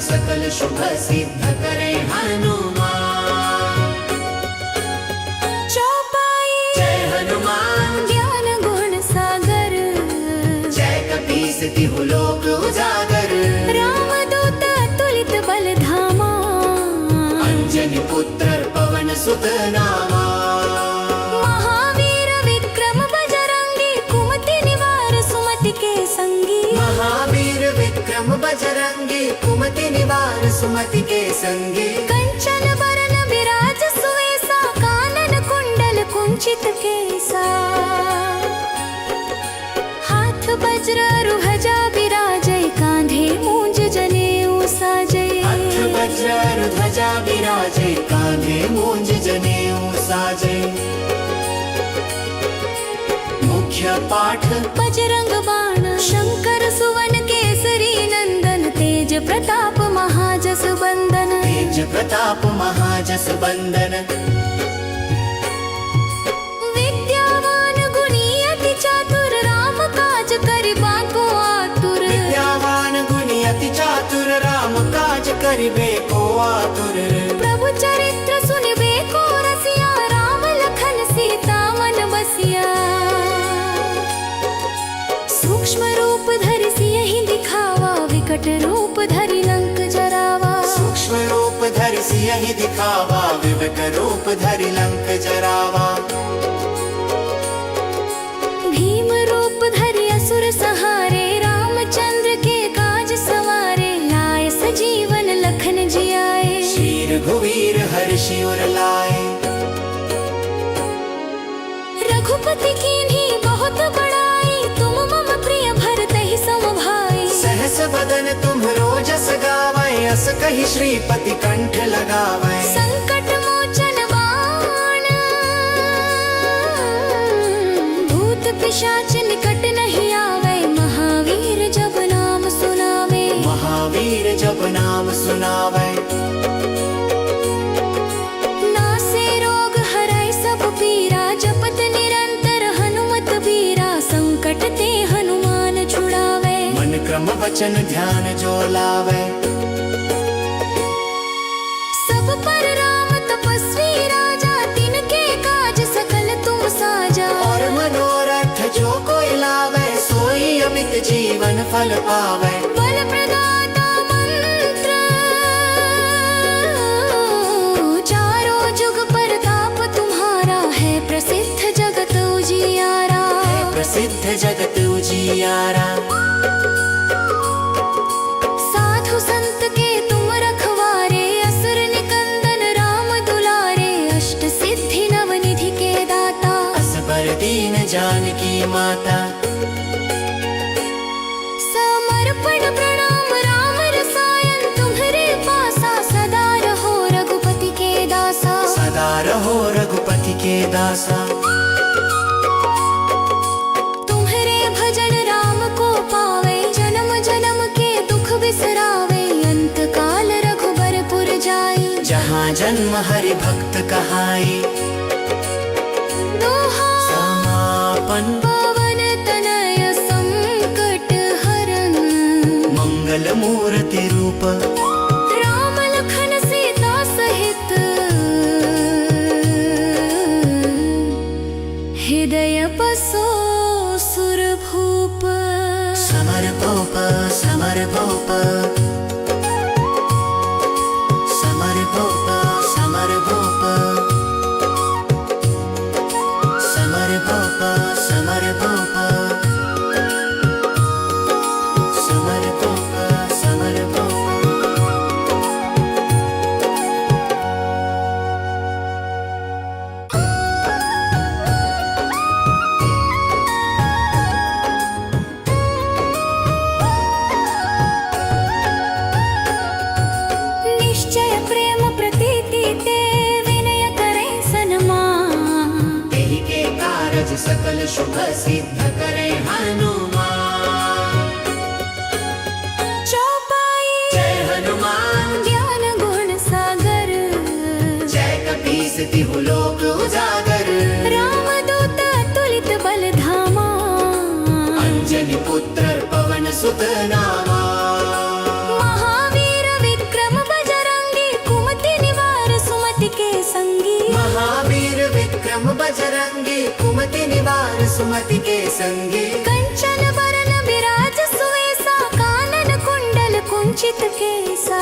सकल शुभ सिद्ध करे हनुमान। चौपाई जय हनुमान ज्ञान गुण सागर, जय कपीस तिहु लोक उजागर। रामदूत अतुलित बल धामा, अंजनी पुत्र पवन सुत नामा। महावीर विक्रम बजरंगी, कुमति निवार सुमति के संगी। महावीर विक्रम बजरंगी, कुमति निवार सुमति के संगी। कंचन बरन विराज सुवेसा, कानन कुंडल कुंचित केसा। हाथ वज्र रुहजा विराजै, कांधे मूंज जनेऊ साजै। हाथ वज्र ध्वजा विराजे, कांधे मूंज जनेऊ साजे। मुख्य पाठ बजरंग बाण, शंकर सुवन केसरी नंदन। तेज प्रताप महाजस बंदन, तेज प्रताप महाजस बंदन। विद्यावान गुणी अति चातुर, राम काज करिबा को आतुर। विद्यावान गुणी अति चातुर, राम काज करिबे को आतुर। प्रभु चरित्र सुनिबे को रसिया, राम लखन सीता मन बसिया। सूक्ष्म रूप धरि सियहि दिखावा, विकट रूप धरि लंक जरावा। सूक्ष्म रूप धरि सियहि दिखावा, विकट रूप धरि लंक जरावा। भीम रूप धरि असुर सहारे, रामचंद्र के काज सवारे। लाए सजीवन लखन जियाए, शीर घुवीर हर्षि उर लाए। रघुपति कीन्ही बहुत बड़ाई, तुम मम प्रिय भरतहि सम भाई। सहस बदन तुम्हरो जस गावै, अस कहि श्रीपति कंठ लगावै। संकट मोचन बाण, भूत पिशाच निकट नहीं आवे। महावीर जब नाम सुनावे, महावीर जब नाम सुनावै। नासे रोग हरै सब पीरा, जपत निरंतर हनुमत बीरा। संकट ते हनुमान छुड़ावे, मन क्रम वचन ध्यान जो लावै। सब पर राम तपस्वी राजा, तिनके काज सकल तुम साजा। और मनोरथ जो कोई लावै, सोई अमित जीवन फल पावै। बल प्रदाता मंत्र, चारों जुग परताप तुम्हारा। है प्रसिद्ध जगत उजियारा, प्रसिद्ध जगत उजियारा। साधु संत के तुम रखवारे, असुर निकंदन राम दुलारे। अष्ट सिद्धि नवनिधि के दाता, असबर दीन जानकी माता। समर्पण प्रणाम राम रसायन, तुम्हरे पासा सदा रहो रघुपति के दासा। सदा रहो रघुपति के दासा। तुम्हरे भजन राम को पावे, जन्म जन्म के दुख बिसरावे। अंत काल रघुबरपुर जाई, जहाँ जन्म हरि भक्त कहाई। दोहा समापन पवन तनय संकट हरन। मंगल मूर्ति रूप, राम लखन सीता सहित, हृदय बसो सुर भूप। समर भूप समर भूप। समर भूप समर भूप। समर भूप समर भूप। समर भूप समर भूप। निश्चय प्रेम प्रतीति ते, विनय करे सन्मान। तेहि के कारज सकल शुभ सिद्ध करे हनुमान। चौपाई जय हनुमान ज्ञान गुण सागर, जय कपीस तिहु लोक उजागर। रामदूत अतुलित बल धामा, अंजनी पुत्र पवन सुत नामा। महावीर कुमति निवार सुमति के संगी। कंचन बरन विराज सुवेसा कानन कुंडल कुंचित केसा।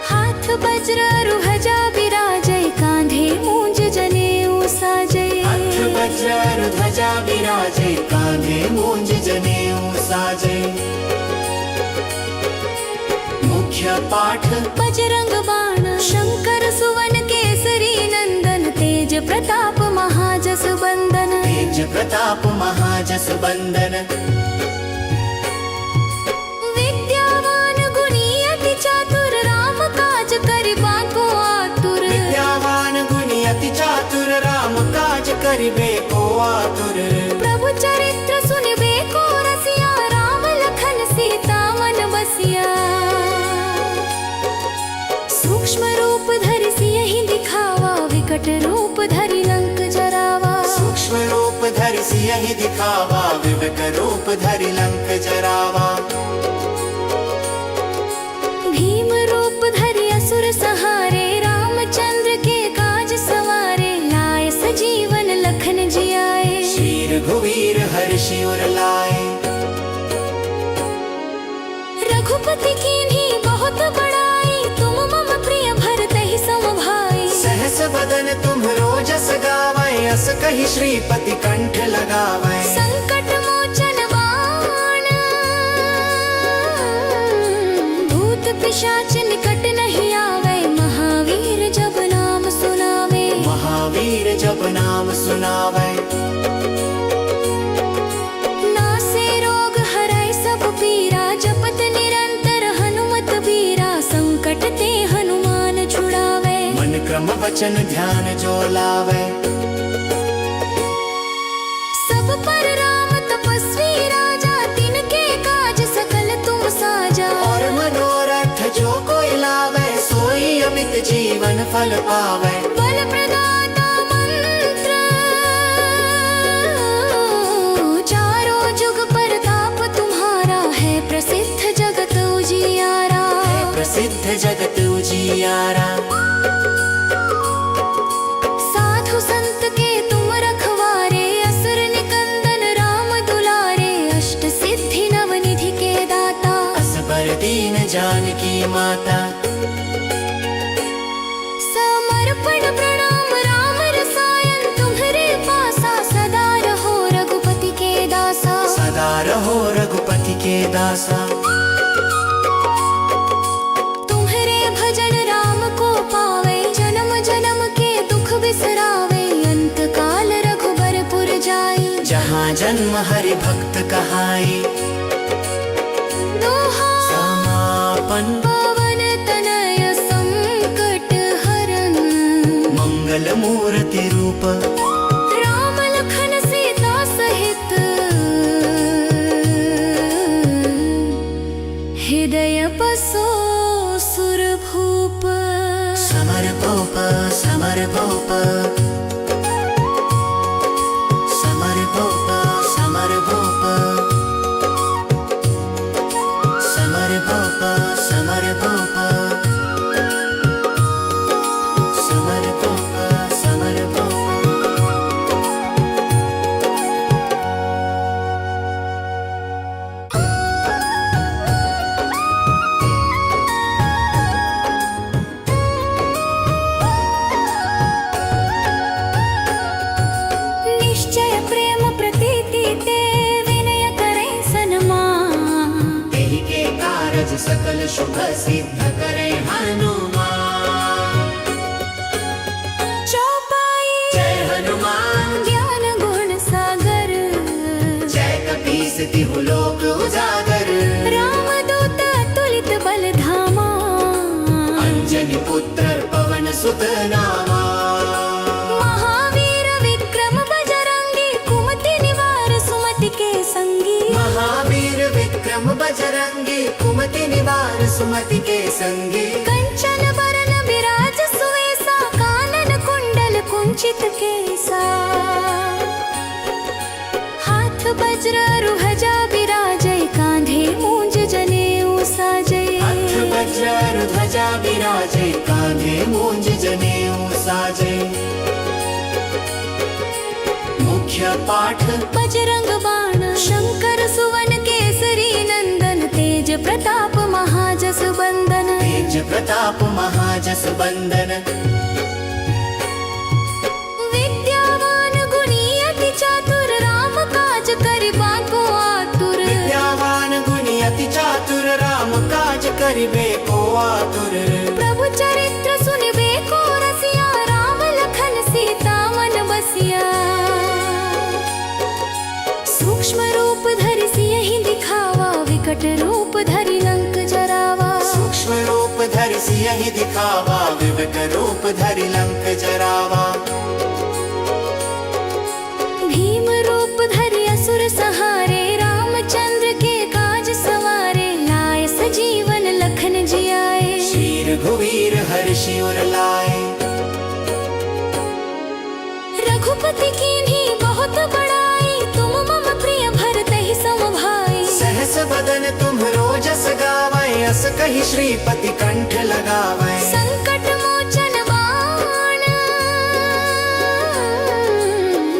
हाथ वज्र रुहजा विराजय कांधे मूंज जनेऊ साजय। हाथ वज्र ध्वजा विराजय कांधे मूंज जनेऊ साजय। मुख्य पाठ बजरंग बाण शंकर सुवन केसरी नंदन। तेज प्रताप महाजस बंदन। तेज प्रताप महाजस बंदन। विद्यावान गुणी अति चातुर राम काज करिबा को आतुर। विद्यावान गुणी अति चातुर राम काज करिबे को आतुर। प्रभु चरित्र सुनिबे को रसिया राम लखन सीता मन बसिया। सूक्ष्म रूप धरि सियहि दिखावा विकट रूप धरि लंक जरावा। सूक्ष्म रूप धरि सियहि दिखावा विकट रूप धरि लंक जरावा। भीम रूप धरि असुर सहारे रामचंद्र के काज सवारे। लाए सजीवन लखन जियाए श्री रघुवीर हर्षि उर लाए। रघुपति कीन्ही बहुत बड़ाई तुम मम प्रिय भरतहि सम भाई। सहस बदन तुम्हरो जस गावै अस कहि श्रीपति कंठ लगावै। संकट मोचन बाण भूत पिशाच निकट नहीं आवे। महावीर जब नाम सुनावे। महावीर जब नाम सुनावै। नासे रोग हरै सब पीरा जपत निरंतर हनुमत बीरा। संकट ते हनुमान छुड़ावे मन क्रम वचन ध्यान जो लावै। सब पर राम तपस्वी राजा तिनके काज सकल तुम साजा। और मनोरथ जो कोई लावै सोई अमित जीवन फल पावै। बल प्रदाता मंत्र चारों जुग परताप तुम्हारा। है प्रसिद्ध जगत उजियारा। प्रसिद्ध जगत उजियारा। साधु संत के तुम रखवारे असुर निकंदन राम दुलारे। अष्ट सिद्धि नव निधि के दाता। असबर दीन जानकी माता। समर्पण प्रणाम राम रसायन तुम्हरे पासा। सदा रहो रघुपति के दासा। सदा रहो रघुपति के दासा। तुम्हरे भजन राम को पावे जन्म जन्म के दुख बिसरावे। अंत काल रघुबरपुर जाई जहाँ जन्म हरि भक्त कहाई। दोहा समापन पवन तनय संकट हरन। मंगल मूर्ति रूप राम लखन सीता सहित हृदय बसो सुर भूप। समर भूप समर भूप समर भूप समर भूप समर भूप समर भूप समर भूप समर भूप। निश्चय प्रेम प्रतीति ते विनय करे सन्मान। तेहि के कारज सकल शुभ सिद्ध करे हनुमान। चौपाई जय हनुमान ज्ञान गुण सागर। जय कपीस तिहु लोक उजागर। रामदूत अतुलित बल धामा। अंजनी पुत्र पवन सुत नामा। महावीर विक्रम बजरंगी कुमति निवार सुमति के संगी। महावीर विक्रम बजरंगी कुमति निवार सुमति के संगी। कंचन बरन विराज सुवेसा कानन कुंडल कुंचित केसा। हाथ वज्र रुहजा विराजय कांधे मूंज जनेऊ साजय। हाथ वज्र ध्वजा विराजय कांधे मूंज जनेऊ साजय। पाठ बजरंग बाण शंकर सुवन केसरी नंदन तेज प्रताप महाजस बंदन तेज प्रताप महाजस बंदन विद्यावान गुणी अति चातुर राम काज करिबा को आतुर विद्यावान गुणी अति चातुर राम काज करिबे को आतुर प्रभु चरित्र सुनिबे को रसिया राम लखन सीता मन बसिया सूक्ष्म रूप धरि सियहि दिखावा विकट रूप धरि लंक जरावा सूक्ष्म रूप धरि सियहि दिखावा विकट रूप धरि लंक जरावा भीम रूप धरि असुर सहारे रामचंद्र के काज सवारे लाए सजीवन लखन जियाए श्री रघुवीर हर्षि उर लाए रघुपति कीन्ही बहुत बड़ाई तुम मम प्रिय भरतहि सम भाई सहस बदन तुम रोजस गावै अस कहि श्रीपति कंठ लगावै संकट मोचन बाण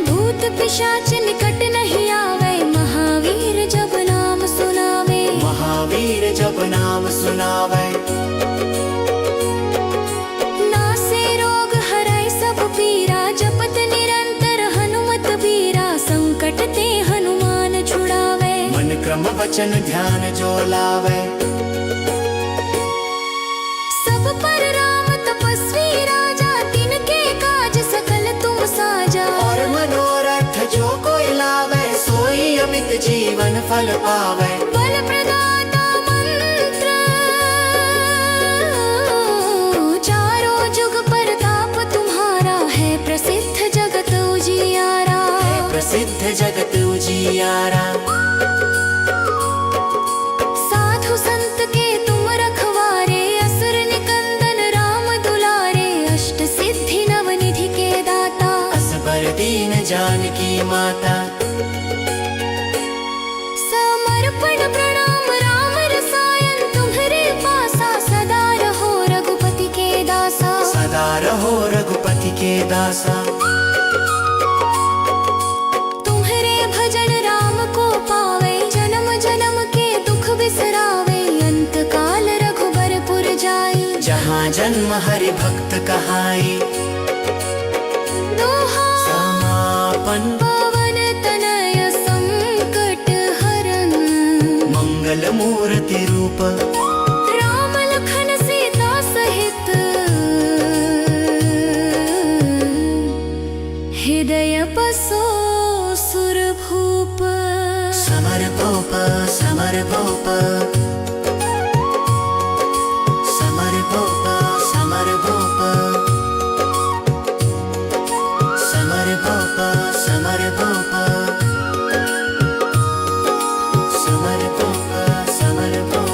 भूत पिशाच निकट नहीं आवे महावीर जब नाम सुनावे महावीर जब नाम सुनावै नासे रोग हरै सब पीरा जपत निरंतर हनुमत बीरा संकट ते हनुमान छुड़ावे मन क्रम वचन ध्यान जो लावै सब पर राम तपस्वी राजा तिनके काज सकल तुम साजा और मनोरथ जो कोई लावै सोई अमित जीवन फल पावै बल प्रदाता मंत्र चारों जुग परताप तुम्हारा है प्रसिद्ध जगत उजियारा प्रसिद्ध जगत उजियारा साधु संत के तुम रखवारे असुर निकंदन राम दुलारे अष्ट सिद्धि नवनिधि के दाता असबर दीन जानकी माता समर्पण प्रणाम राम रसायन तुम्हारे पासा सदा रहो रघुपति के दासा सदा रहो रघुपति के दासा तुम्हारे भजन राम को पावे जन्म जन्म के दुख बिसरावे अंत काल रघुबरपुर जाई जहाँ जन्म हरि भक्त कहाई दोहा समापन पवन तनय संकट हरन मंगल मूर्ति रूप राम लखन सीता सहित हृदय बसो सुर भूप समर भूप समर भूप समर भूप समर भूप समर भूप समर भूप समर भूप समर भूप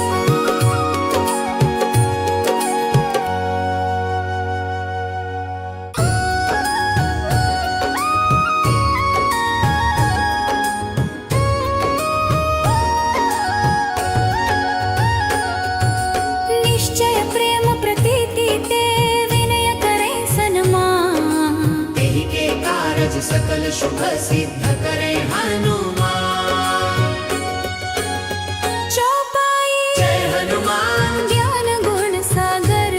निश्चय प्रेम प्रतीति ते विनय करे सन्मान तेहि के कारज सकल शुभ सिद्ध करे हनुमान चौपाई जय हनुमान ज्ञान गुण सागर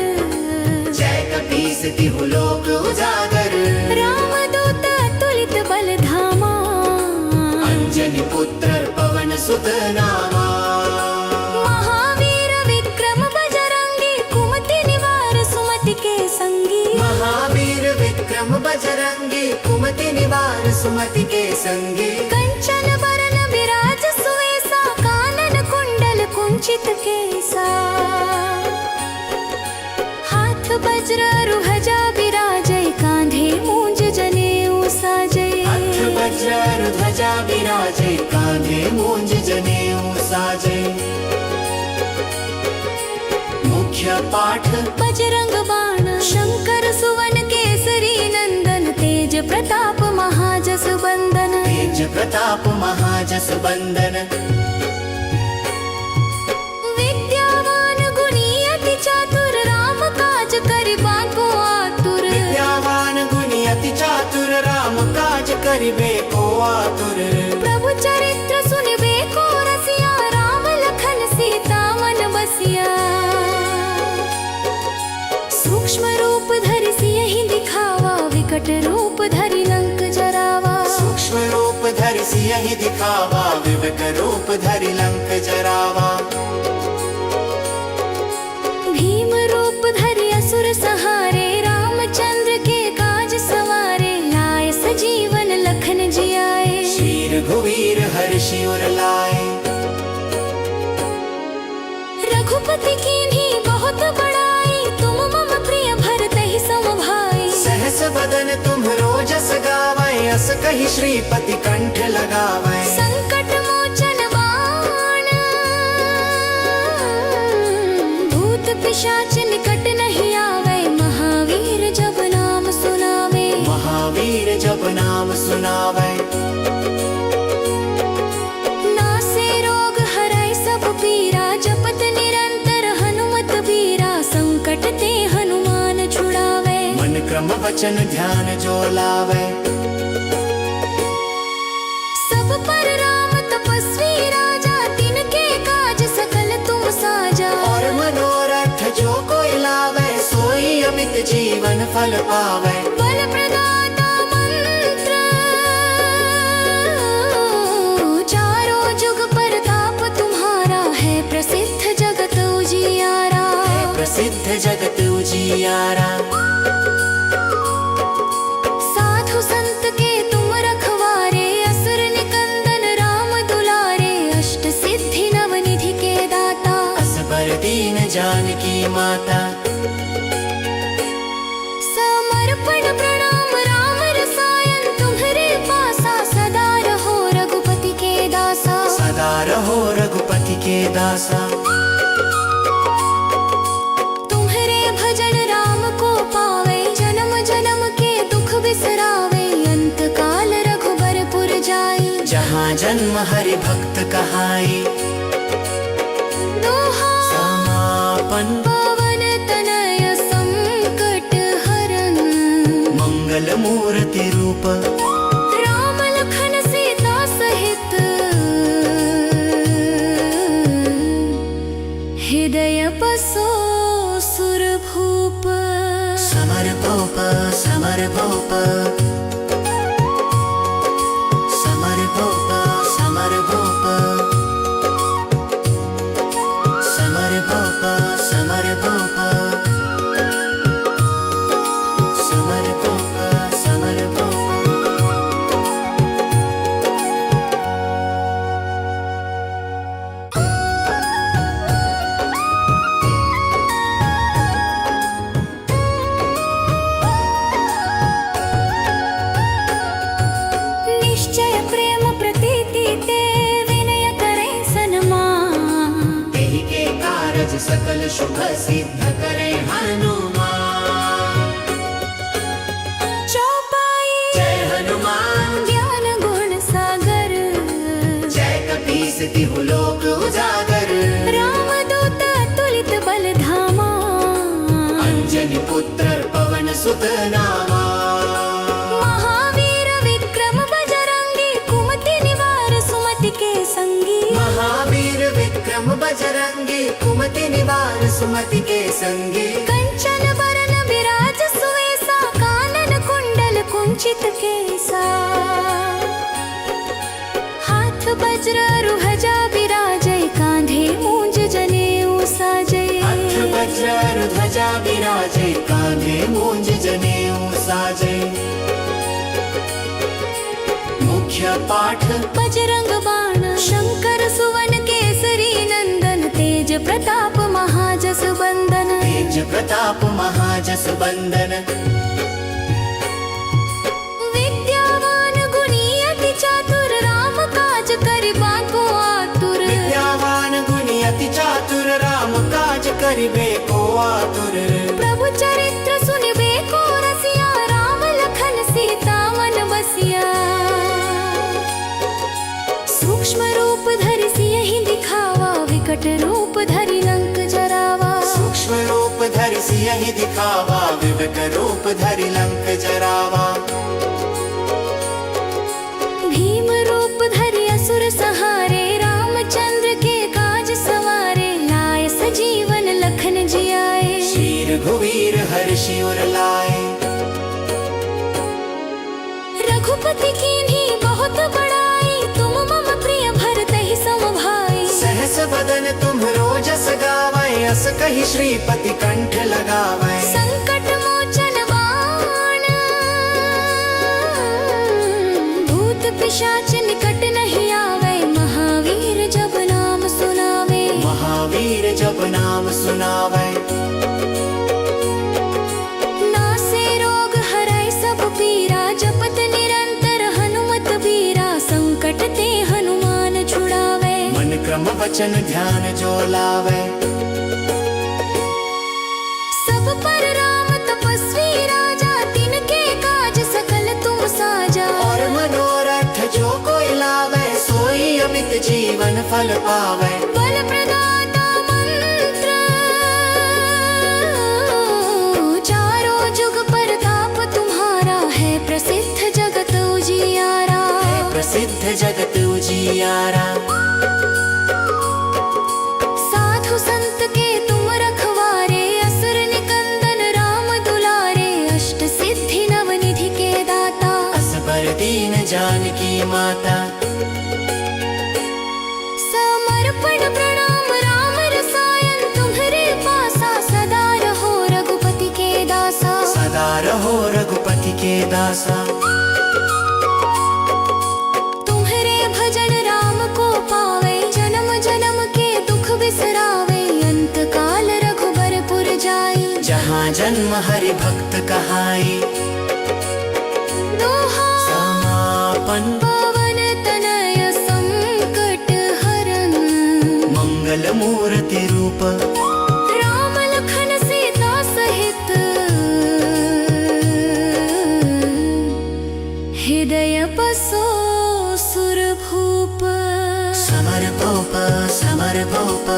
जय कपीस तिहु लोक उजागर राम दूत अतुलित बल धामा अंजनी पुत्र पवन सुत नामा महावीर विक्रम बजरंगी कुमति निवार सुमति के संगी महावीर विक्रम बजरंगी कुमति निवार सुमति के संगी कंचन बरन विराज सुवेसा कानन कुंडल कुंचित केसा हाथ वज्र रुहजा विराजय कांधे मूंज जनेऊ साजय हथ वज्र ध्वजा विराजे कांधे मूंज जनेऊ साजे मुख्य पाठ बजरंग बाण शंकर सुवन केसरी नंदन तेज प्रताप महाजस बंदन तेज प्रताप महाजस बंदन विद्यावान गुणी अति चातुर राम काज करिबा को आतुर विद्यावान गुणी अति चातुर राम काज करिबे को आतुर। प्रभु चरित्र सुनिबे को रसिया राम लखन सीता मन बसिया। सूक्ष्म रूप धरि सियहि दिखावा विकट रूप धरि लंक जरावा। सूक्ष्म रूप धरि सियहि दिखावा विकट रूप धरि लंक जरावा। भीम रूप धरि असुर सहारे रामचंद्र के काज सवारे। लाए सजीवन लखन जियाए शीर घुवीर हर्षि उर लाए। रघुपति कीन्ही बहुत बड़ाई तुम मम प्रिय भरतहि सम भाई। सहस बदन तुम्हरो जस गावै अस कहि श्रीपति कंठ लगावै। संकट मोचन बाण भूत पिशाच निकट नहीं आवे। महावीर जब नाम सुनावे महावीर जब नाम सुनावै। नासे रोग हरै सब पीरा जपत निरंतर हनुमत बीरा। संकट ते हनुमान छुड़ावे मन क्रम वचन ध्यान जो लावै। सब पर राम तपस्वी राजा तिनके काज सकल तुम साजा। और मनोरथ जो कोई लावै सोई अमित जीवन फल पावै। बल प्रदाता मंत्र चारों जुग परताप तुम्हारा। है प्रसिद्ध जगत उजियारा प्रसिद्ध जगत उजियारा। साधु संत के तुम रखवारे असुर निकंदन राम दुलारे। अष्ट सिद्धि नवनिधि के दाता असबर दीन जानकी माता। समर्पण प्रणाम राम रसायन तुम्हरे पासा। सदा रहो रघुपति के दासा सदा रहो रघुपति के दासा। तुम्हरे भजन राम को पावे जन्म जन्म के दुख बिसरावे। अंत काल रघुबरपुर जाई जहाँ जन्म हरि भक्त कहाई। दोहा समापन पवन तनय संकट हरन। मंगल मूर्ति रूप राम लखन सीता सहित हृदय बसो सुर भूप। समर भूप समर भूप समर भूप समर भूप समर भूप समर भूप समर भूप समर भूप। निश्चय प्रेम प्रतीति ते विनय करे सन्मान। तेहि के कारज सकल शुभ सिद्ध करे हनुमान। चौपाई जय हनुमान ज्ञान गुण सागर। जय कपीस तिहु लोक उजागर। राम दूत तुलित बल धामा। अंजनी पुत्र पवन सुत नामा। महावीर विक्रम बजरंगी कुमति निवार सुमति के संगी। महावीर विक्रम बजरंगी कुमति निवार सुमति के संगी। कंचन बरन विराज सुवेसा कानन कुंडल कुंचित केसा। हाथ वज्र रुहजा विराजय कांधे मूंज जनेऊ साजय। हाथ वज्र ध्वजा विराजे कांधे मूंज जनेऊ साजे। मुख्य पाठ बजरंग बाण शंकर सुवन केसरी नंदन। तेज प्रताप महाजस बंदन तेज प्रताप महाजस बंदन। विद्यावान गुणी अति चातुर राम काज करिबा को आतुर। विद्यावान गुणी अति चातुर राम काज करिबे को आतुर। प्रभु चरित्र सुनिबे को रसिया राम लखन सीता मन बसिया। सूक्ष्म रूप धरि सियहि दिखावा विकट रूप धरि लंक जरावा। सूक्ष्म रूप धरि सियहि दिखावा विकट रूप धरि लंक जरावा। भीम रघुपति कीन्ही बहुत बड़ाई, तुम मम प्रिय भरत ही सम भाई। सहस बदन तुम्हरो जस गावै, अस कहि श्रीपति कंठ लगावै। संकट मोचन बाण, भूत पिशाच निकट नहीं आवे, महावीर जब नाम सुनावे। महावीर जब नाम सुनावै। नासे रोग हरै सब पीरा, जपत निरंतर हनुमत बीरा। संकट ते हनुमान छुड़ावे, मन क्रम वचन ध्यान जो लावै। सब पर राम तपस्वी राजा, तिनके काज सकल तुम साजा। और मनोरथ जो कोई लावै, सोई अमित जीवन फल पावै। बल प्रदाता मंत्र, चारों जुग परताप तुम्हारा। है प्रसिद्ध जगत उजियारा, प्रसिद्ध जगत उजियारा। साधु संत के तुम रखवारे, असुर निकंदन राम दुलारे। अष्ट सिद्धि नवनिधि के दाता, असबर दीन जानकी माता। समर्पण प्रणाम राम रसायन, तुम्हरे पासा सदा रहो रघुपति के दासा। सदा रहो रघुपति के दासा। तुम्हरे भजन राम को पावे, जन्म जन्म के दुख बिसरावे। अंत काल रघुबरपुर जाई, जहाँ जन्म हरि भक्त कहाई। दोहा समापन पवन तनय संकट हरन, मंगल मूर्ति रूप। राम लखन सीता सहित, हृदय बसो सुर भूप। समर भूप समर भूप।